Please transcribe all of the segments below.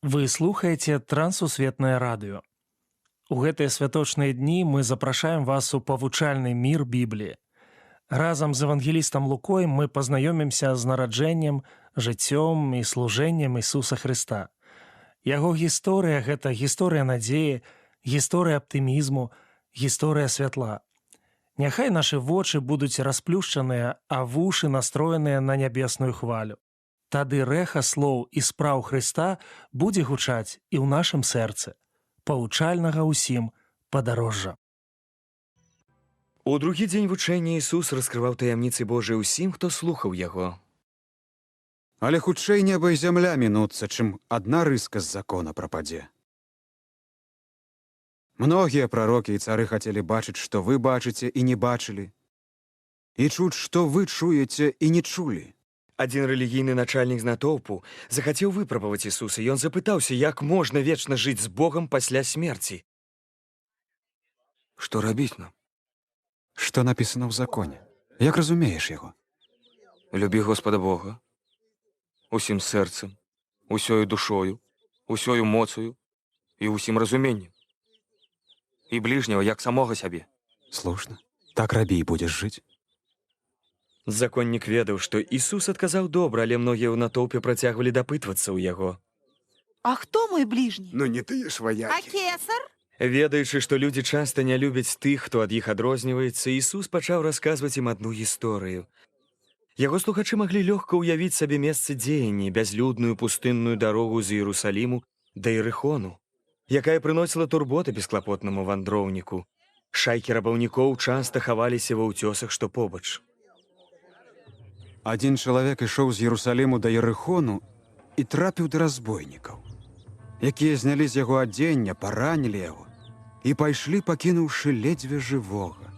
Вы слухаеце трансусветнае радыё. У гэтыя святочныя дні мы запрашаем вас у павучальны мір Бібліі. Разам з евангелістам Лукой мы пазнаёмімся з нараджэннем, жыццём і служэннем Ісуса Хрыста. Яго гісторыя – гэта гісторыя надзеі, гісторыя аптымізму, гісторыя святла. Няхай нашы вочы будуць расплюшчаныя, а вушы настроеныя на нябесную хвалю. Тады рэха слоў і спраў Хрыста будзе гучаць і ў нашым сэрцы. Павучальнага ўсім падарожжа. У другі дзень вучэння Ісус раскрываў таямніцы Божыя ўсім, хто слухаў яго. Але хутчэй неба і зямля мінуцца, чым адна рыска з закона прападзе. Многія прарокі і цары хацелі бачыць, што вы бачыце і не бачылі, і чуць, што вы чуеце і не чулі. Адзін рэлігійны начальнік з натоўпу захацеў выпрабаваць Ісуса, і ён запытаўся, як можна вечна жыць з Богам пасля смерці. Што рабіць нам? Што напісана ў законе? Як разумееш яго? Любі Господа Бога усім сэрцам, усёю душою, усёю моцаю і усім разуменнем. І бліжняго, як самога сябе. Слушна. Так рабі і будзеш жыць. Законнік ведаў, што Ісус адказаў добра, але многія ў натоўпе працягвалі дапытвацца ў яго. А хто мой ближний? Ну не тыя ж А ваякі. кесар? Ведаючы, што людзі часта не любяць тых, хто ад іх адрозніваецца, Ісус пачаў расказваць ім адну гісторыю. Яго слухачы маглі лёгка ўявіць сабе месца дзеяння, бязлюдную пустынную дарогу з Іерусаліму да Єрихону, якая прыносіла турботы бесклапотнаму вандроўніку. Шайкі рабаўнікоў часта хаваліся ва ўцёсах, што побач. Адзін чалавек ішоў з Єрусаліму да Єрихону і трапіў да разбойнікаў, якія знялі з яго адзення, паранілі яго і пайшлі, пакінуўшы ледзьве жывога.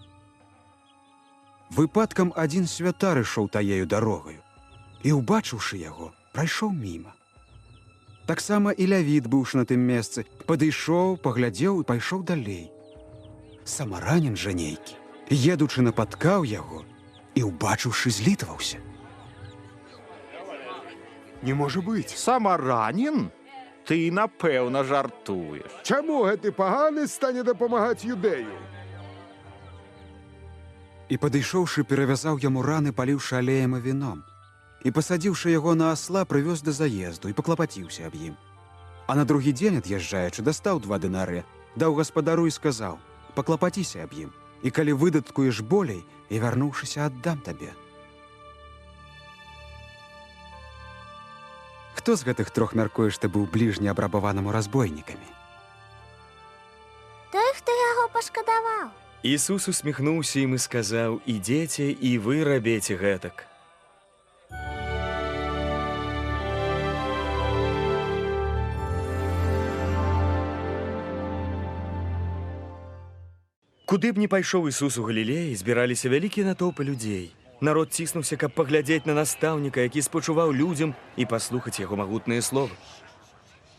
Выпадкам адзін святар ішоў таею дарогаю і, убачыўшы яго, прайшоў міма. Таксама і Лявіт, быўшы на тым месцы, падышоў, паглядзеў і пайшоў далей. Самаранін жа нейкі, едучы, напаткаў яго і, убачыўшы, злітваўся. Не можа быць. Самаранін? Ты, напэўна, жартуеш. Чаму гэты паганы стане дапамагаць юдэю? І, падышоўшы, перавязаў яму раны, паліўшы алеем і віном. І, пасадзіўшы яго на асла, прывёз да заезду і паклапаціўся аб ім. А на другі дзень, ад'язджаючы, дастаў 2 дынары, даў гаспадару і сказаў: «Паклапаціся аб ім, і калі выдаткуеш болей, і, вярнуўшыся, аддам табе». Хто з гэтых 3 мяркуе, што быў бліжні абрабаванаму разбойнікамі? Той, хто яго пашкадаваў. Ісус усміхнуўся ім і сказаў: «Ідзеце, і вы рабіце гэтак». Куды б ні пайшоў Ісус у Галілеі, збіраліся вялікія натоўпы людзей. Народ ціснуўся, каб паглядзець на настаўніка, які спачуваў людзям, і паслухаць яго магутныя словы.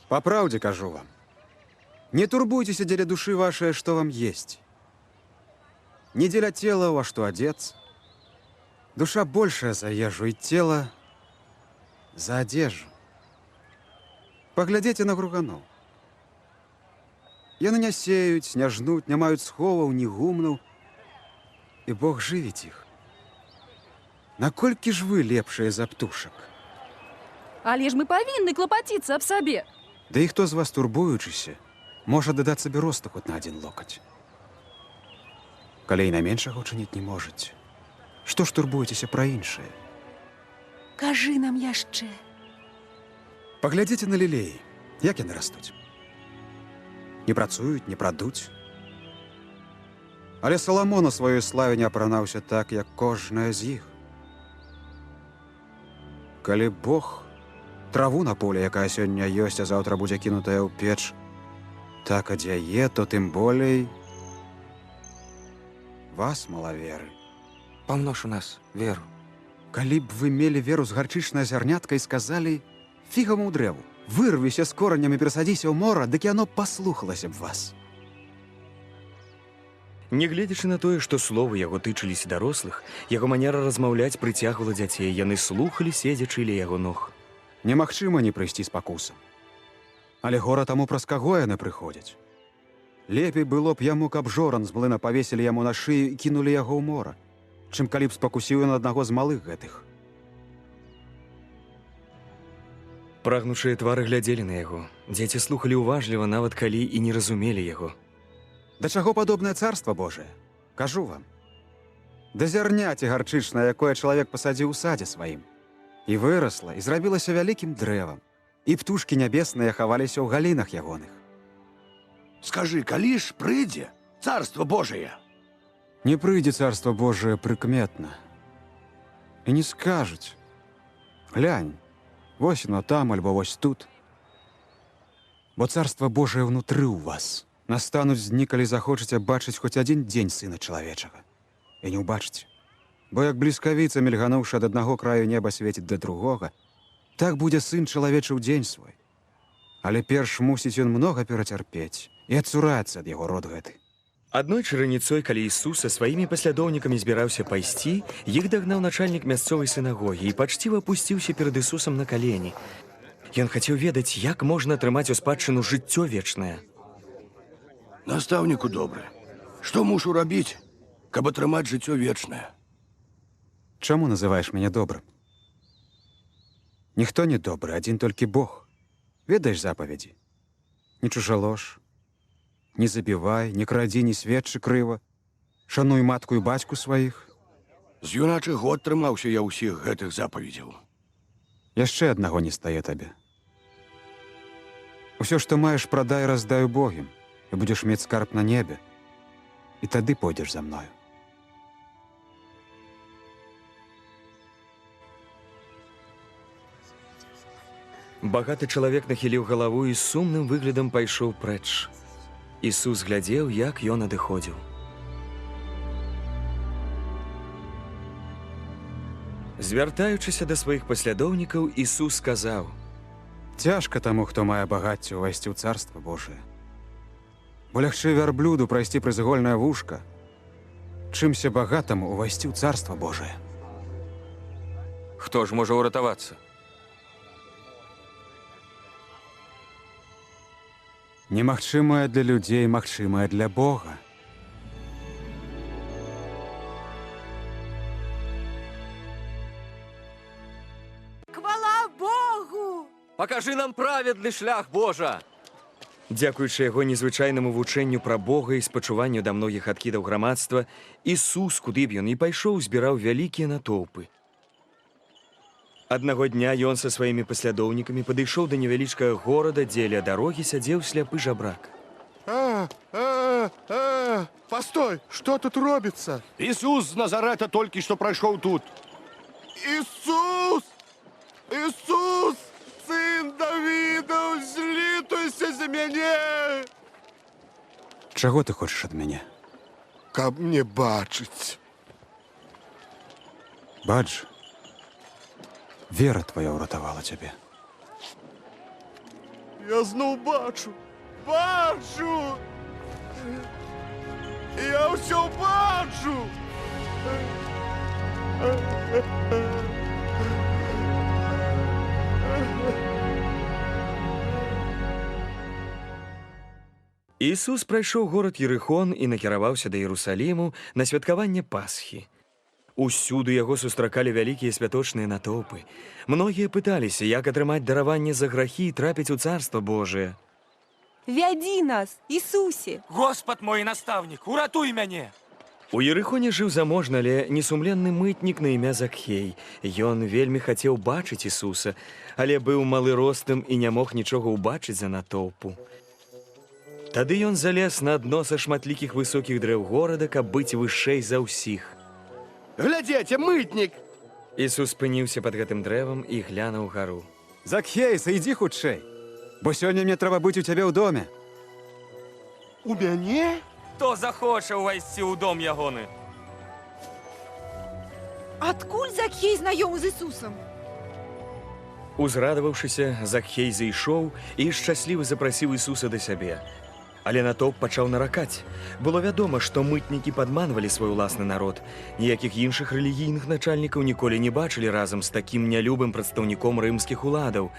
Па праўдзе кажу вам, не турбуйцеся дзеля душы вашай, што вам есць. Не дзеля цела, а што адзецца. Душа большая за ежу, і цела за адзежу. Паглядзіце на груганоў. Яны не сеюць, не жнуць, не маюць сховаў, ні гумнаў, і Бог жывіць іх. Наколькі ж вы лепшыя за птушак? Але ж мы павінны клапаціцца аб сабе. Да і хто з вас, турбуючыся, можа дадаць сабе росту хоць на 1 локаць? Калі і на меншага ўчыніць не можаце, што ж турбуецеся пра іншае? Кажы нам яшчэ. Паглядзіце на лілеі, як яны растуць. Не працуюць, не прадуць. Але Саламон у сваёй славе не апранаўся так, як кожная з іх. Калі Бог траву на поле, якая сёння ёсць, а заўтра будзе кінутая ў печ, так адзяе, то тым болей вас, малаверы. Памнож у нас веру. Калі б вы мелі веру з гарчычнай зярняткай, сказалі фігаму ў дрэву: «Вырвіся з коранням і перасадзіся ў мора», дык яно паслухалася б вас. Нягледзячы на тое, што словы яго тычыліся дарослых, яго манера размаўляць прыцягвала дзяцей, яны слухалі, седзячы ля яго ног. Немагчыма не прыйсці з пакусам. Але гора таму праз каго яны прыходзяць. Лепей было б яму, каб жоран з млына павесілі яму на шыю і кінулі яго ў мора, чым калі б спакусіў ён аднаго з малых гэтых. Прагнучыя твары глядзелі на яго. Дзеці слухалі уважліва, нават калі і не разумелі яго. Да чаго падобнае царства Божае? Кажу вам. Да зярняці гарчычнае, якое чалавек пасадзіў у садзе сваім. І вырасла, і зрабілася вялікім дрэвам. І птушкі нябесныя хаваліся ў галінах ягоных. Скажы, калі ж прыйдзе царство Божие? Не прыйдзе царства Божие прыкметна. І не скажуць: глянь, вось оно там, альбо вось тут. Бо царства Божие внутры ў вас. Настануць дні, калі захочаце бачыць хоць адзін дзень сына чалавечага. І не ўбачыце. Бо як бліскавіца, мільгануўшы ад аднаго краю неба, свеціць да другога, так будзе сын чалавечы ў дзень свой. Але перш мусіць ён многа перацярпець і адцурацца ад яго род гэты. Аднойчы раніцой, калі Ісус са сваімі паслядоўнікамі збіраўся пайсці, іх дагнаў начальнік мясцовай сінагогі і пачціва апусціўся перад Ісусам на калені. Ён хацеў ведаць, як можна атрымаць у спадчыну жыццё вечнае. Настаўніку добры, што мушу рабіць, каб атрымаць жыццё вечнае? Чаму называеш мяне добрым? Ніхто не добры, адзін толькі Бог. Ведаеш запаведзі? Не чужалож, не забівай, не крадзі, не сведчы крыва, шануй матку і бацьку сваіх. З юначых год трымаўся я ўсіх гэтых запаведзяў. Яшчэ аднаго не стае табе. Усё, што маеш, прадай, раздай убогім, і будзеш мець скарб на небе, і тады пойдзеш за мною. Багаты чалавек нахіліў галаву і з сумным выглядам пайшоў прэч. Ісус глядзеў, як ён адыходзіў. Звяртаючыся да сваіх паслядоўнікаў, Ісус сказаў: Цяжка таму, хто мае багацце, увайсці ў царства Божие. Бо лягчэй вярблюду прайсці праз ігольнае вушка, чымся багатаму увайсці ў царства Божие. Хто ж можа ўратавацца? Немагчымае для людзей, магчымае для Бога. Хвала Богу! Пакажы нам праведны шлях, Божа! Дзякуючы яго незвычайнаму вучэнню пра Бога і спачуванню да многіх адкідаў грамадства, Ісус, куды б ён ні пайшоў, збіраў вялікія натоўпы. Аднаго дня ён са сваімі паслядоўнікамі падышоў да невялічкага горада, дзе ля дарогі сядзеў сляпы жабрак. Постой, что тут робится? Ісус з Назарэта толькі што прайшоў тут. Иисус! Иисус! Сын Давидов, злітуйся за мяне! Чаго ты хочаш ад мяне? Каб мне бачыць. Бач, вера твоя ўратавала цябе. Я зноў бачу! Бачу! Я ўсё бачу! Ісус прайшоў горад Єрихон і накіраваўся да Єрусаліму на святкаванне Пасхі. Усюды яго сустракалі вялікія святочныя натоўпы. Многія пыталіся, як атрымаць дараванне за грахі і трапіць у царства Божие. Вядзі нас, Ісусе! Господ мой настаўнік, уратуй мяне! У Єрихоне жыў заможны, але несумленны мытнік на імя Закхей. Ён вельмі хацеў бачыць Ісуса, але быў малы ростам і не мог нічога ўбачыць за натоўпу. Тады ён залез на дно са шматлікіх высокіх дрэў горада, каб быць вышэй за ўсіх. Глядзіце, мытнік! Ісус спыніўся пад гэтым дрэвам і глянуў гару. Закхей, сойдзі хутчэй, бо сёння мне трэба быць у цябе ў доме. У мяне? Хто захоча ўвайсці ў дом ягоны? Адкуль Закхей знаёмы з Ісусам? Узрадаваўшыся, Закхей зайшоў і шчаслівы запрасіў Ісуса да сябе. Але натоўп пачаў наракаць. Было вядома, што мытнікі падманвалі свой уласны народ. Ніякіх іншых рэлігійных начальнікаў ніколі не бачылі разам з такім нялюбым прадстаўніком рымскіх уладаў.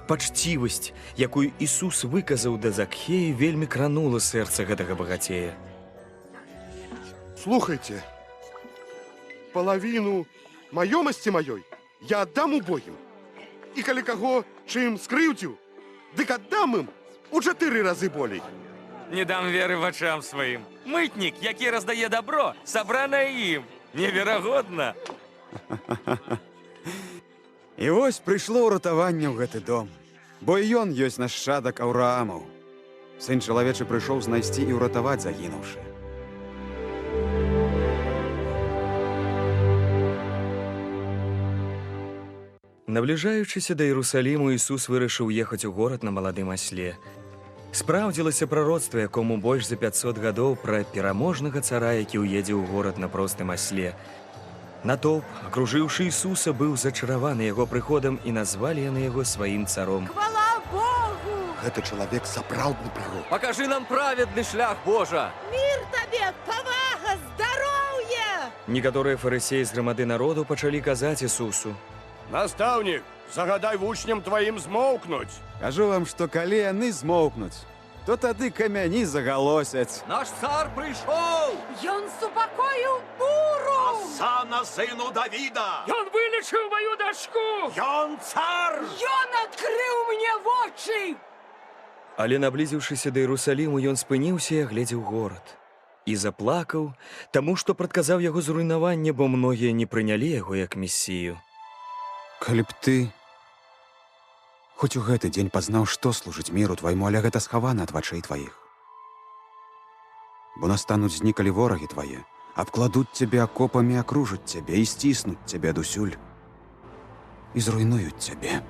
Пачцівасць, якую Ісус выказаў да Закхея, вельмі кранула сэрца гэтага багацея. Слухайте, половину маёмасці маёй я аддам убогім. І калі каго чым скрыўдзіў, дык аддам ім у 4 разы болей. Не дам веры вачам сваім. Мытнік, які раздае добро, сабранае ім. Неверагодна. І вось прыйшло ўратаванне ў гэты дом, бо і ён ёсць нашчадак Аўраамаў. Сын чалавечы прыйшоў знайсці і ўратаваць загінуўшы. Набліжаючыся да Іерусаліму, Ісус вырашыў ехаць у горад на маладым асле. Спраўдзілася прароцтва, якому больш за 500 гадоў, пра пераможнага цара, які ўедзе ў горад на простым асле. Натоўп, акружыўшы Ісуса, быў зачараваны яго прыходам і назвалі яны яго сваім царом. Хвала Богу! Гэты чалавек сапраўдны прарок. Пакажы нам праведны шлях, Божа. Мир табе, павага, здароўе! Некаторыя фарысеі з грамады народу пачалі казаць Ісусу: Настаўнік, загадай вучням тваім змоўкнуць. Кажу вам, што калі яны змоўкнуць, то тады камяні загалосяць. Наш цар прыйшоў! Ён супакоіў буру! Сана сыну Давіда! Ён вылечыў маю дачку! Ён цар! Ён адкрыў мне вочы! Але наблізіўшыся да Іерусаліму, ён спыніўся і агледзеў горад. І заплакаў, таму што прадказаў яго зруйнаванне, бо многія не прынялі яго як месію. Калі б ты хоць у гэты дзень пазнаў, што служыць міру твайму, але гэта схавана ад вачэй тваіх. Бо настануць знікалі ворагі твае, абкладуць цябе акопамі, акружаць цябе і сціснуць цябе адусюль. І зруйнуюць цябе.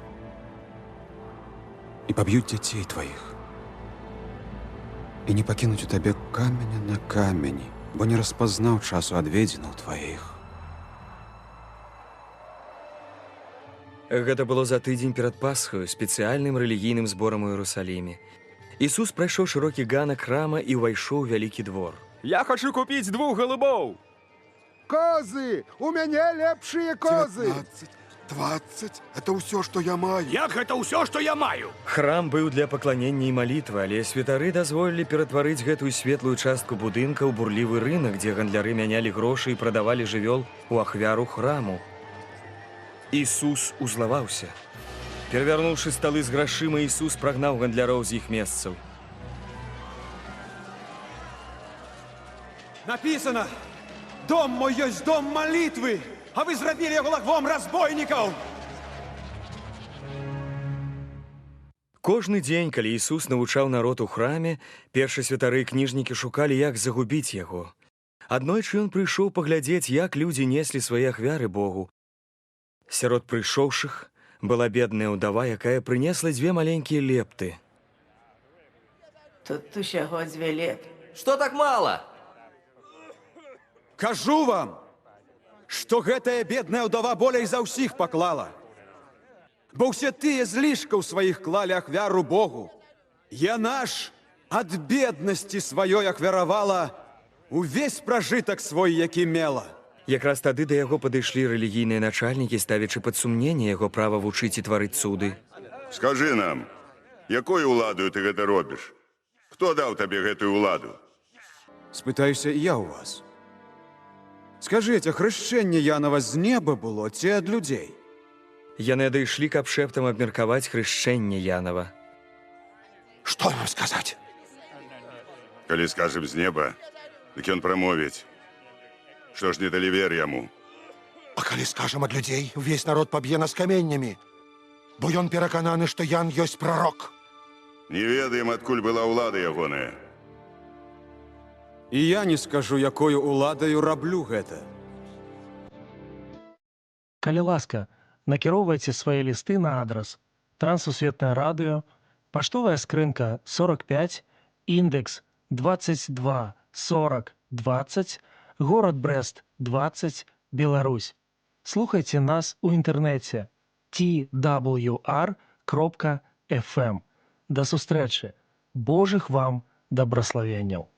І паб'юць дзяцей тваіх. І не пакінуць у табе каменя на камені, бо не распазнаў часу адведзенаў тваіх. Гэта было за тыдзень перад Пасхаю, спецыяльным рэлігійным зборам у Іерусаліме. Ісус прайшоў шырокі ганак храма і ўвайшоў у вялікі двор. Я хочу купіць 2 голубоў. Козы! У мяне лепшыя козы! 20. Это ўсё, што я маю. Як гэта ўсё, што я маю? Храм быў для пакланення і малітвы, але святары дазволілі ператварыць гэтую светлую частку будынка ў бурлівы рынак, дзе гандляры мянялі грошы і прадавалі жывёл у ахвяру храму. Ісус узлаваўся. Перавярнуўшы сталы з грашыма, Ісус прагнаў гандляроў з іх месцаў. Напісана: «Дом мой ёсць дом малітвы, а вы зрабілі яго лагвом разбойнікаў!» Кожны дзень, калі Ісус навучаў народ у храме, першасвятары і кніжнікі шукалі, як загубіць яго. Аднойчы ён прыйшоў паглядзець, як людзі неслі свае ахвяры Богу. Сярод прыйшоўшых была бедная ўдава, якая прынесла 2 маленькія лепты. Тут усяго 2 лепты. Што так мала? Кажу вам, што гэтая бедная ўдава болей за ўсіх паклала. Бо ўсе тыя з лішкаў сваіх клалі ахвяру Богу. Яна ж ад беднасці сваёй ахвяравала увесь пражытак свой, які мела. Якраз тады да яго падышлі рэлігійныя начальнікі, ставячы пад сумненне яго права вучыць і тварыць цуды. Скажы нам, якою ўладаю ты гэта робіш? Хто даў табе гэтую ўладу? Спытаюся і я ў вас. Скажыце, хрышчэнне Янова з неба было ці ад людзей? Яны адышлі, каб шэптам абмеркаваць хрышчэнне Янова. Што нам сказаць? Калі скажем з неба, дык ён прамовіць. Што ж не далі вер яму? А калі скажам ад людзей, увесь народ паб'е нас каменнямі, бо ён перакананы, што Ян ёсць прарок. Не ведаем, адкуль была ўлада ягоная. І я не скажу, якою ўладаю раблю гэта. Калі ласка, накіроўвайце свае лісты на адрас Трансусветнае радыё, паштовая скрынка 45, індекс 22 40 20, горад Брэст, 20, Беларусь. Слухайце нас у інтэрнэце twr.fm. Да сустрэчы. Божых вам дабраславенняў.